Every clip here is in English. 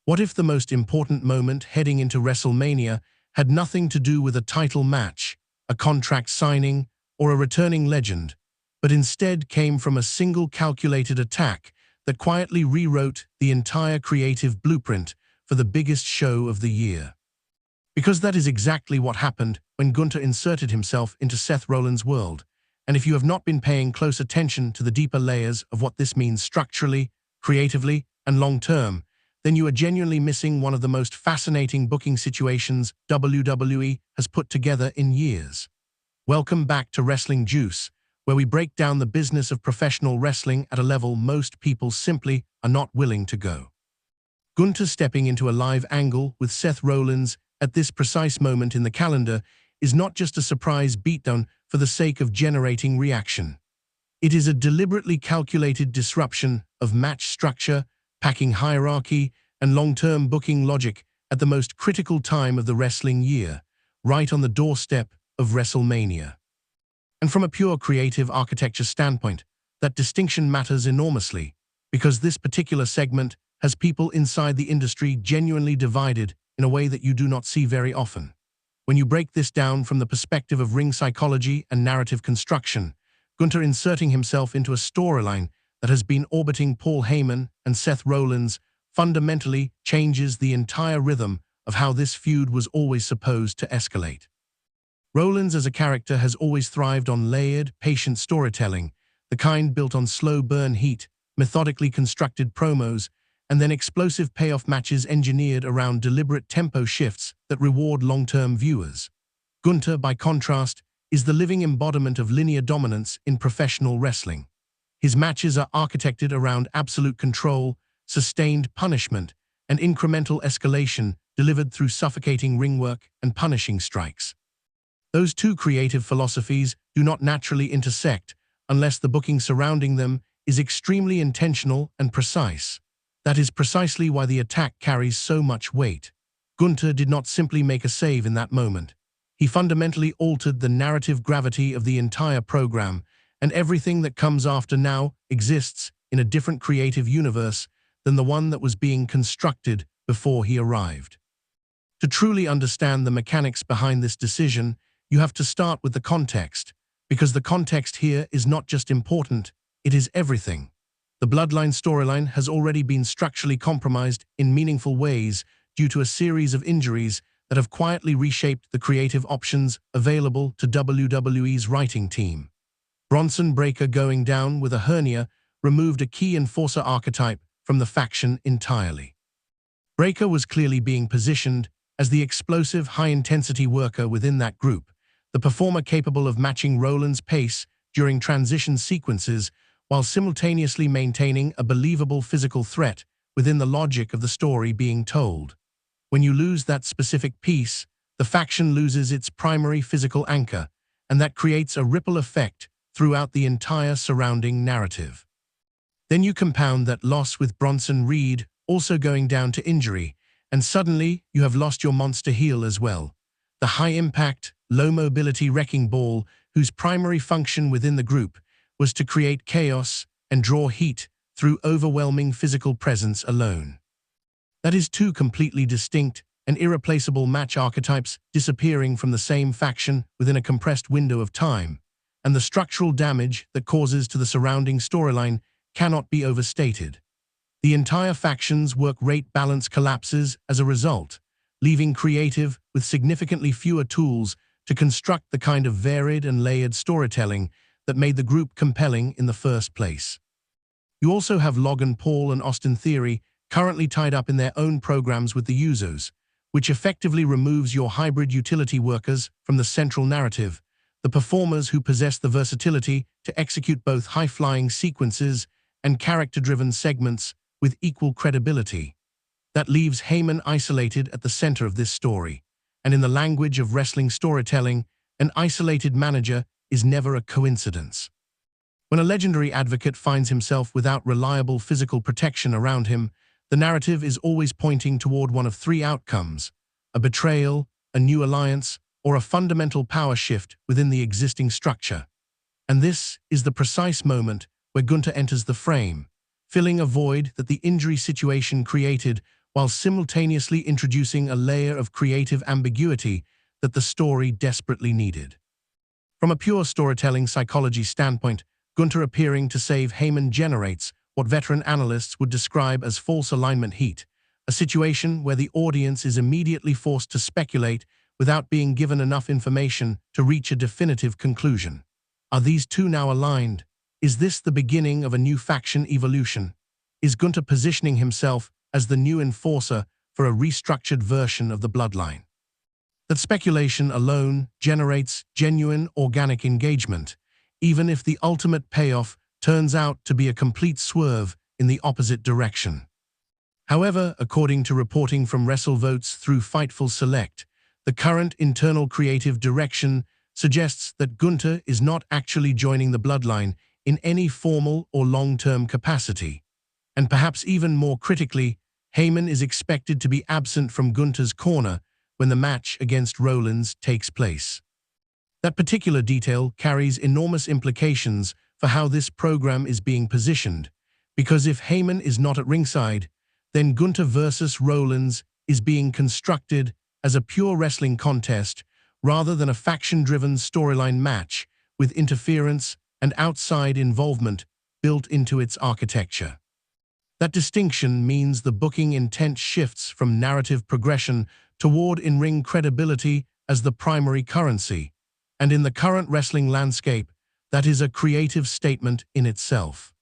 What if the most important moment heading into WrestleMania had nothing to do with a title match, a contract signing, or a returning legend, but instead came from a single calculated attack that quietly rewrote the entire creative blueprint for the biggest show of the year? Because that is exactly what happened when Gunther inserted himself into Seth Rollins' world. And if you have not been paying close attention to the deeper layers of what this means structurally, creatively, and long-term, then you are genuinely missing one of the most fascinating booking situations WWE has put together in years. Welcome back to Wrestling Juice, where we break down the business of professional wrestling at a level most people simply are not willing to go. Gunther stepping into a live angle with Seth Rollins at this precise moment in the calendar is not just a surprise beatdown for the sake of generating reaction. It is a deliberately calculated disruption of match structure, packing hierarchy, and long-term booking logic at the most critical time of the wrestling year, right on the doorstep of WrestleMania. And from a pure creative architecture standpoint, that distinction matters enormously, because this particular segment has people inside the industry genuinely divided in a way that you do not see very often. When you break this down from the perspective of ring psychology and narrative construction, Gunther inserting himself into a storyline that has been orbiting Paul Heyman and Seth Rollins fundamentally changes the entire rhythm of how this feud was always supposed to escalate. Rollins as a character has always thrived on layered, patient storytelling, the kind built on slow burn heat, methodically constructed promos, and then explosive payoff matches engineered around deliberate tempo shifts that reward long-term viewers. Gunther, by contrast, is the living embodiment of linear dominance in professional wrestling. His matches are architected around absolute control, sustained punishment, and incremental escalation delivered through suffocating ring work and punishing strikes. Those two creative philosophies do not naturally intersect unless the booking surrounding them is extremely intentional and precise. That is precisely why the attack carries so much weight. Gunther did not simply make a save in that moment. He fundamentally altered the narrative gravity of the entire program, and everything that comes after now exists in a different creative universe than the one that was being constructed before he arrived. To truly understand the mechanics behind this decision, you have to start with the context, because the context here is not just important, it is everything. The Bloodline storyline has already been structurally compromised in meaningful ways due to a series of injuries that have quietly reshaped the creative options available to WWE's writing team. Bronson Breakker going down with a hernia removed a key enforcer archetype from the faction entirely. Breakker was clearly being positioned as the explosive, high-intensity worker within that group, the performer capable of matching Rollins' pace during transition sequences while simultaneously maintaining a believable physical threat within the logic of the story being told. When you lose that specific piece, the faction loses its primary physical anchor, and that creates a ripple effect throughout the entire surrounding narrative. Then you compound that loss with Bronson Reed also going down to injury, and suddenly you have lost your monster heel as well. The high-impact, low-mobility wrecking ball whose primary function within the group was to create chaos and draw heat through overwhelming physical presence alone. That is two completely distinct and irreplaceable match archetypes disappearing from the same faction within a compressed window of time, and the structural damage that causes to the surrounding storyline cannot be overstated. The entire faction's work rate balance collapses as a result, leaving creative with significantly fewer tools to construct the kind of varied and layered storytelling that made the group compelling in the first place. You also have Logan Paul and Austin Theory currently tied up in their own programs with the Usos, which effectively removes your hybrid utility workers from the central narrative, the performers who possess the versatility to execute both high-flying sequences and character-driven segments with equal credibility. That leaves Heyman isolated at the center of this story, and in the language of wrestling storytelling, an isolated manager is never a coincidence. When a legendary advocate finds himself without reliable physical protection around him, the narrative is always pointing toward one of three outcomes: a betrayal, a new alliance, or a fundamental power shift within the existing structure. And this is the precise moment where Gunther enters the frame, filling a void that the injury situation created while simultaneously introducing a layer of creative ambiguity that the story desperately needed. From a pure storytelling psychology standpoint, Gunther appearing to save Heyman generates what veteran analysts would describe as false alignment heat, a situation where the audience is immediately forced to speculate without being given enough information to reach a definitive conclusion. Are these two now aligned? Is this the beginning of a new faction evolution? Is Gunther positioning himself as the new enforcer for a restructured version of the Bloodline? That speculation alone generates genuine organic engagement, even if the ultimate payoff turns out to be a complete swerve in the opposite direction. However, according to reporting from WrestleVotes through Fightful Select, the current internal creative direction suggests that Gunther is not actually joining the Bloodline in any formal or long-term capacity. And perhaps even more critically, Heyman is expected to be absent from Gunther's corner when the match against Rollins takes place. That particular detail carries enormous implications for how this program is being positioned, because if Heyman is not at ringside, then Gunther versus Rollins is being constructed as a pure wrestling contest rather than a faction-driven storyline match with interference and outside involvement built into its architecture. That distinction means the booking intent shifts from narrative progression toward in-ring credibility as the primary currency, and in the current wrestling landscape, that is a creative statement in itself.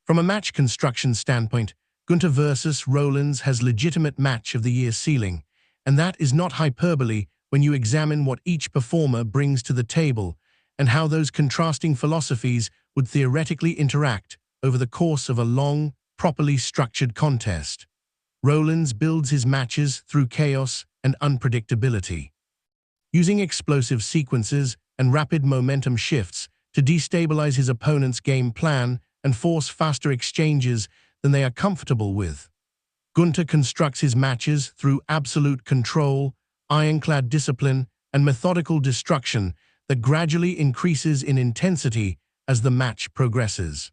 From a match construction standpoint, Gunther versus Rollins has legitimate match of the year ceiling, and that is not hyperbole when you examine what each performer brings to the table and how those contrasting philosophies would theoretically interact over the course of a long, properly structured contest. Rollins builds his matches through chaos and unpredictability, using explosive sequences and rapid momentum shifts to destabilize his opponent's game plan and force faster exchanges than they are comfortable with. Gunther constructs his matches through absolute control, ironclad discipline, and methodical destruction that gradually increases in intensity as the match progresses.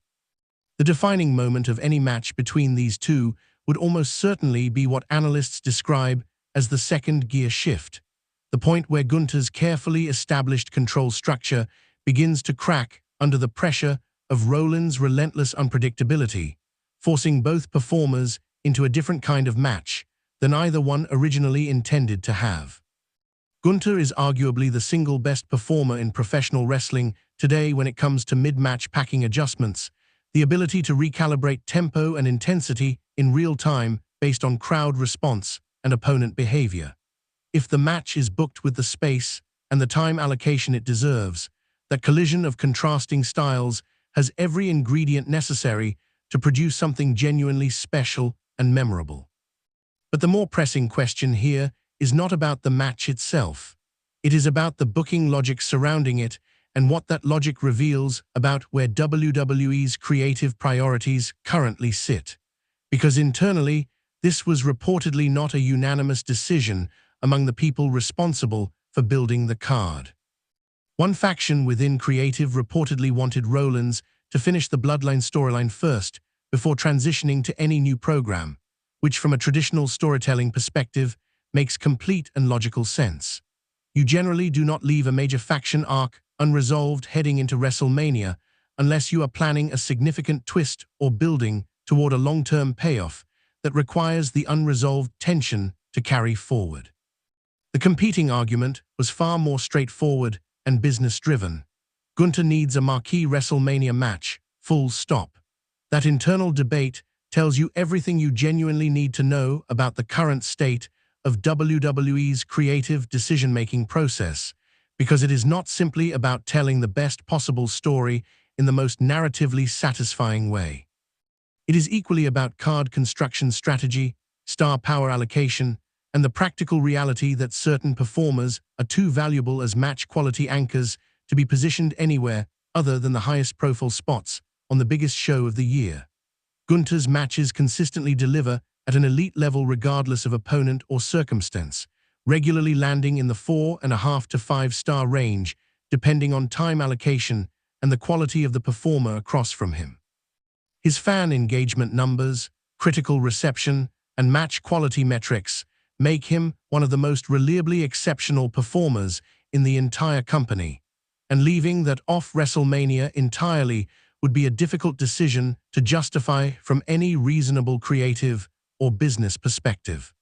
The defining moment of any match between these two would almost certainly be what analysts describe as the second gear shift, the point where Gunther's carefully established control structure begins to crack under the pressure of Rollins' relentless unpredictability, forcing both performers into a different kind of match than either one originally intended to have. Gunther is arguably the single best performer in professional wrestling today when it comes to mid-match packing adjustments, the ability to recalibrate tempo and intensity in real time based on crowd response and opponent behavior. If the match is booked with the space and the time allocation it deserves, that collision of contrasting styles has every ingredient necessary to produce something genuinely special and memorable. But the more pressing question here is not about the match itself. It is about the booking logic surrounding it and what that logic reveals about where WWE's creative priorities currently sit. Because internally, this was reportedly not a unanimous decision among the people responsible for building the card. One faction within creative reportedly wanted Rollins to finish the Bloodline storyline first before transitioning to any new program, which from a traditional storytelling perspective makes complete and logical sense. You generally do not leave a major faction arc unresolved heading into WrestleMania unless you are planning a significant twist or building toward a long-term payoff that requires the unresolved tension to carry forward. The competing argument was far more straightforward and business-driven. Gunther needs a marquee WrestleMania match, full stop. That internal debate tells you everything you genuinely need to know about the current state of WWE's creative decision-making process, because it is not simply about telling the best possible story in the most narratively satisfying way. It is equally about card construction strategy, star power allocation, and the practical reality that certain performers are too valuable as match-quality anchors to be positioned anywhere other than the highest-profile spots on the biggest show of the year. Gunther's matches consistently deliver at an elite level regardless of opponent or circumstance, regularly landing in the 4.5 to 5-star range, depending on time allocation and the quality of the performer across from him. His fan engagement numbers, critical reception, and match quality metrics make him one of the most reliably exceptional performers in the entire company, and leaving that off WrestleMania entirely would be a difficult decision to justify from any reasonable creative or business perspective.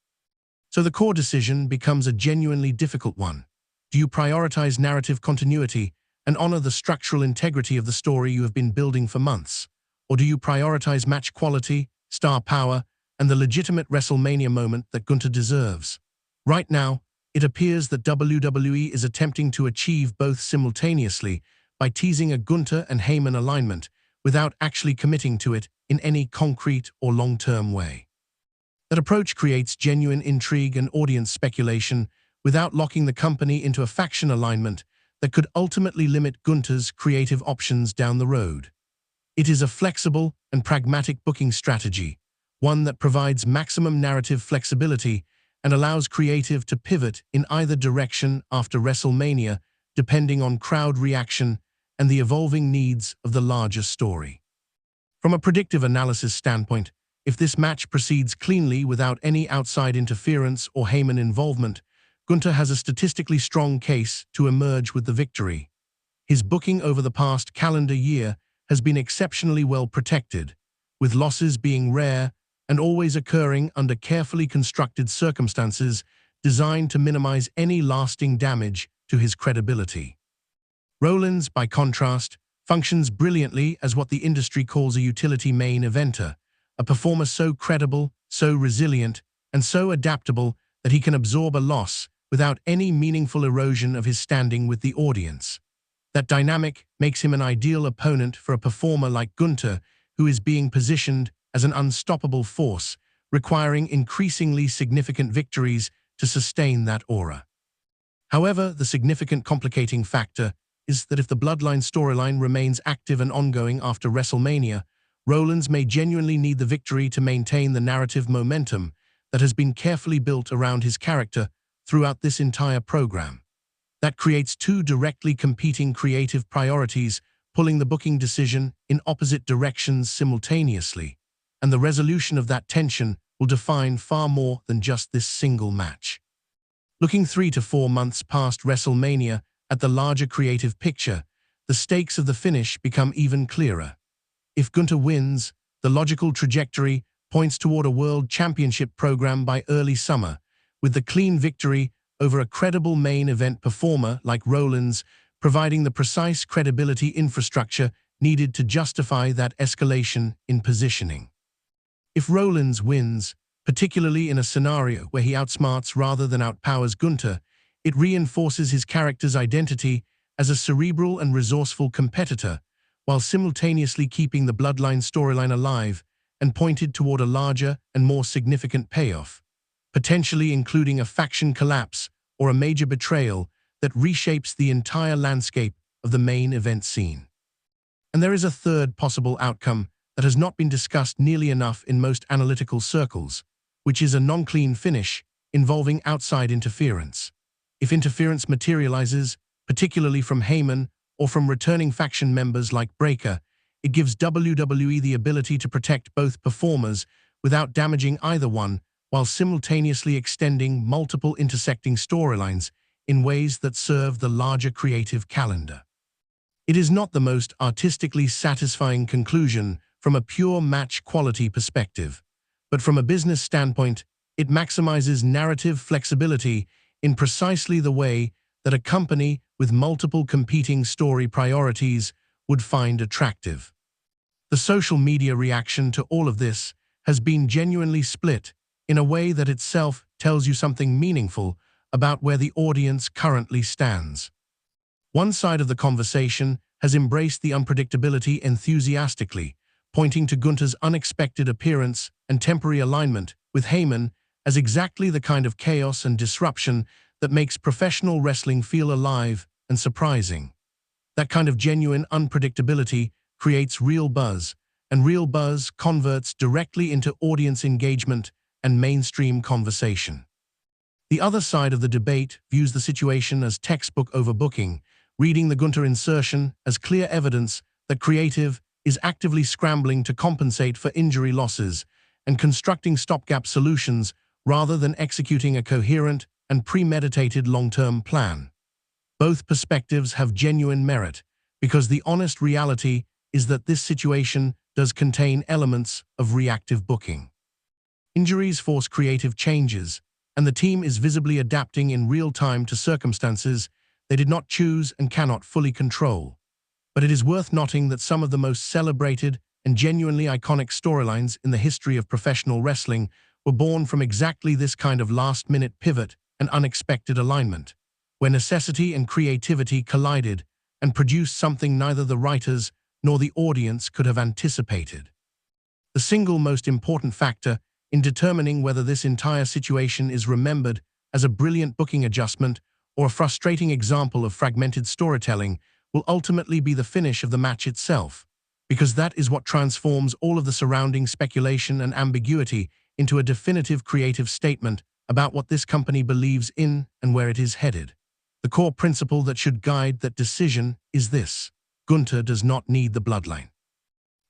So the core decision becomes a genuinely difficult one. Do you prioritize narrative continuity and honor the structural integrity of the story you have been building for months? Or do you prioritize match quality, star power, and the legitimate WrestleMania moment that Gunther deserves? Right now, it appears that WWE is attempting to achieve both simultaneously by teasing a Gunther and Heyman alignment without actually committing to it in any concrete or long-term way. That approach creates genuine intrigue and audience speculation without locking the company into a faction alignment that could ultimately limit Gunther's creative options down the road. It is a flexible and pragmatic booking strategy, one that provides maximum narrative flexibility and allows creative to pivot in either direction after WrestleMania, depending on crowd reaction and the evolving needs of the larger story. From a predictive analysis standpoint, if this match proceeds cleanly without any outside interference or Heyman involvement, Gunther has a statistically strong case to emerge with the victory. His booking over the past calendar year has been exceptionally well protected, with losses being rare and always occurring under carefully constructed circumstances designed to minimize any lasting damage to his credibility. Rollins, by contrast, functions brilliantly as what the industry calls a utility main eventer, a performer so credible, so resilient, and so adaptable that he can absorb a loss without any meaningful erosion of his standing with the audience. That dynamic makes him an ideal opponent for a performer like Gunther, who is being positioned as an unstoppable force, requiring increasingly significant victories to sustain that aura. However, the significant complicating factor is that if the Bloodline storyline remains active and ongoing after WrestleMania, Rollins may genuinely need the victory to maintain the narrative momentum that has been carefully built around his character throughout this entire program. That creates two directly competing creative priorities, pulling the booking decision in opposite directions simultaneously, and the resolution of that tension will define far more than just this single match. Looking 3 to 4 months past WrestleMania at the larger creative picture, the stakes of the finish become even clearer. If Gunther wins, the logical trajectory points toward a World Championship program by early summer, with the clean victory over a credible main event performer like Rollins providing the precise credibility infrastructure needed to justify that escalation in positioning. If Rollins wins, particularly in a scenario where he outsmarts rather than outpowers Gunther, it reinforces his character's identity as a cerebral and resourceful competitor, while simultaneously keeping the Bloodline storyline alive and pointed toward a larger and more significant payoff, potentially including a faction collapse or a major betrayal that reshapes the entire landscape of the main event scene. And there is a third possible outcome that has not been discussed nearly enough in most analytical circles, which is a non-clean finish involving outside interference. If interference materializes, particularly from Heyman or from returning faction members like Breakker, it gives WWE the ability to protect both performers without damaging either one, while simultaneously extending multiple intersecting storylines in ways that serve the larger creative calendar. It is not the most artistically satisfying conclusion from a pure match quality perspective, but from a business standpoint, it maximizes narrative flexibility in precisely the way that a company with multiple competing story priorities would find attractive. The social media reaction to all of this has been genuinely split in a way that itself tells you something meaningful about where the audience currently stands. One side of the conversation has embraced the unpredictability enthusiastically, pointing to Gunther's unexpected appearance and temporary alignment with Heyman as exactly the kind of chaos and disruption that makes professional wrestling feel alive and surprising. That kind of genuine unpredictability creates real buzz, and real buzz converts directly into audience engagement and mainstream conversation. The other side of the debate views the situation as textbook overbooking, reading the Gunther insertion as clear evidence that creative is actively scrambling to compensate for injury losses and constructing stopgap solutions rather than executing a coherent and premeditated long-term plan. Both perspectives have genuine merit, because the honest reality is that this situation does contain elements of reactive booking. Injuries force creative changes, and the team is visibly adapting in real time to circumstances they did not choose and cannot fully control. But it is worth noting that some of the most celebrated and genuinely iconic storylines in the history of professional wrestling were born from exactly this kind of last-minute pivot and unexpected alignment, where necessity and creativity collided and produced something neither the writers nor the audience could have anticipated. The single most important factor in determining whether this entire situation is remembered as a brilliant booking adjustment or a frustrating example of fragmented storytelling will ultimately be the finish of the match itself, because that is what transforms all of the surrounding speculation and ambiguity into a definitive creative statement about what this company believes in and where it is headed. The core principle that should guide that decision is this: Gunther does not need the bloodline.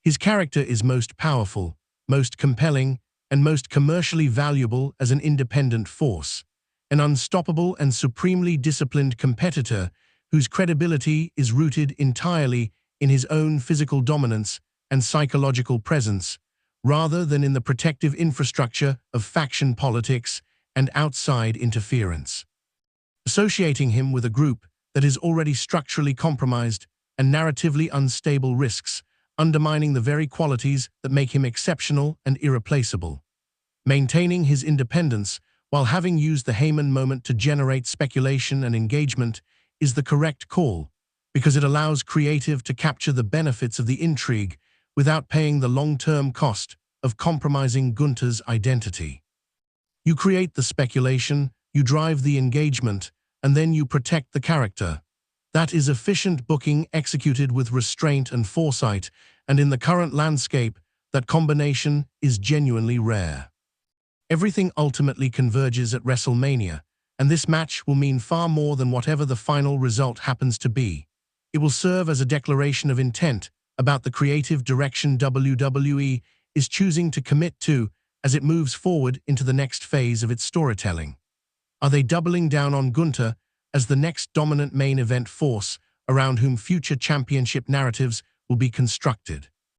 His character is most powerful, most compelling, and most commercially valuable as an independent force, an unstoppable and supremely disciplined competitor whose credibility is rooted entirely in his own physical dominance and psychological presence, rather than in the protective infrastructure of faction politics and outside interference. Associating him with a group that is already structurally compromised and narratively unstable risks undermining the very qualities that make him exceptional and irreplaceable. Maintaining his independence while having used the Heyman moment to generate speculation and engagement is the correct call, because it allows creative to capture the benefits of the intrigue without paying the long-term cost of compromising Gunther's identity. You create the speculation, you drive the engagement, and then you protect the character. That is efficient booking executed with restraint and foresight, and in the current landscape, that combination is genuinely rare. Everything ultimately converges at WrestleMania, and this match will mean far more than whatever the final result happens to be. It will serve as a declaration of intent about the creative direction WWE is choosing to commit to as it moves forward into the next phase of its storytelling. Are they doubling down on Gunther as the next dominant main event force around whom future championship narratives will be constructed?